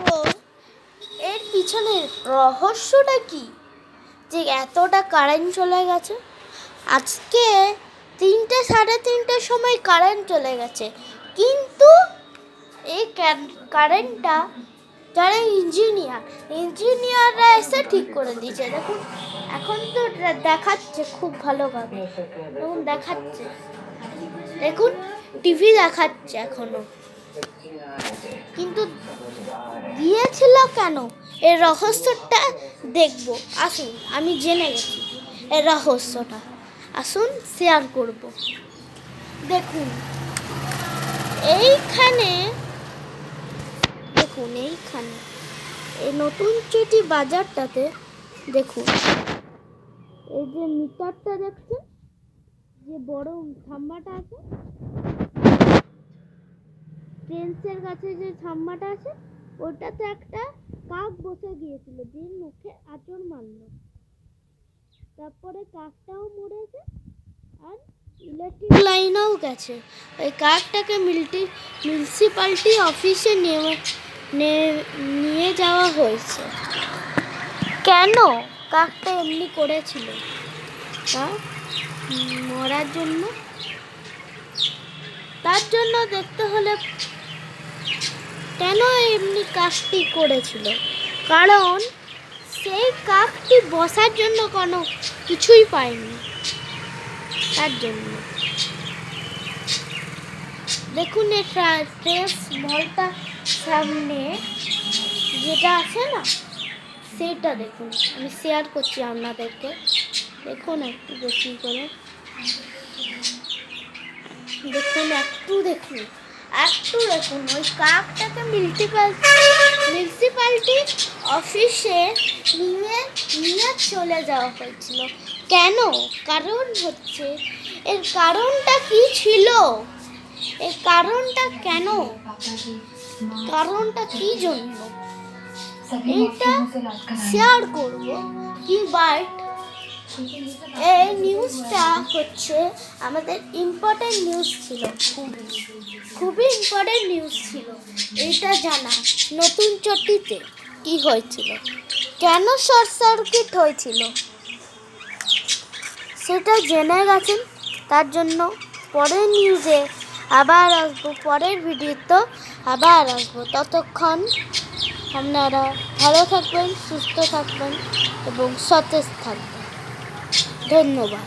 তো এর পিছনে রহস্যটা কি যে এতটা কারেন্ট চলে গেছে? আজকে 3টে সাড়ে 3টের সময় কারেন্ট চলে গেছে, কিন্তু এই কারেন্টটা যারা ইঞ্জিনিয়াররা এসে ঠিক করে দিয়েছে। দেখুন এখন তো দেখাচ্ছে খুব ভালোভাবে, দেখুন দেখাচ্ছে, দেখুন টিভি দেখাচ্ছে এখনো, কিন্তু দিয়েছিল কেন? এর রহস্যটা দেখবো, আসুন আমি জেনে গেছি এর রহস্যটা, আসুন শেয়ার করব। দেখুন এইখানে এই নতুন চটি বাজারটাতে দেখুন, এই যে মিটারটা দেখছেন, যে বড় খাম্বাটা আছে, ট্রেন্সের কাছে যে খাম্বাটা আছে, ওটাতে একটা কাক বসে গিয়েছিল, যে মুখে আঁচড় মারলো, তারপরে কাকটাও মরেছে আর ইলেকট্রিক লাইনও গেছে। ওই কাকটাকে মিউনিসিপ্যালিটি অফিসে নিয়ে যাওয়া হয়েছে। কেন কাকটা এমনি করেছিল? মরার জন্য? তার জন্য দেখতে হলে কেন এমনি কাকটি করেছিল, কারণ সেই কাকটি বসার জন্য কোনো কিছুই পায়নি, তার জন্য। দেখুন এটা ট্রেস মলটা সামনে যেটা আছে না, সেটা দেখুন, আমি শেয়ার করছি আপনাদেরকে, দেখুন একটু বেশি করে দেখুন, একটু দেখুন ওই কাকটাকে মিউনিসিপ্যালিটি অফিসে নিয়ে চলে যাওয়া হয়েছিল। কেন? কারণ হচ্ছে, এর কারণটা কি ছিল, এর কারণটা কেন, কারণটা কি জন্য, এইটা শেয়ার করব। কি বাট এই নিউজটা হচ্ছে আমাদের ইম্পর্টেন্ট নিউজ ছিল, খুবই ইম্পর্টেন্ট নিউজ ছিল। এইটা জানা, নতুন চটিতে কি হয়েছিল, কেন শর্ট সার্কিট হয়েছিল, সেটা জেনে গেছেন। তার জন্য পরের নিউজে আবার আসবো, পরের ভিডিওতে আবার আসবো। ততক্ষণ আপনারা ভালো থাকবেন, সুস্থ থাকবেন এবং সতেজ থাকবেন। ধন্যবাদ।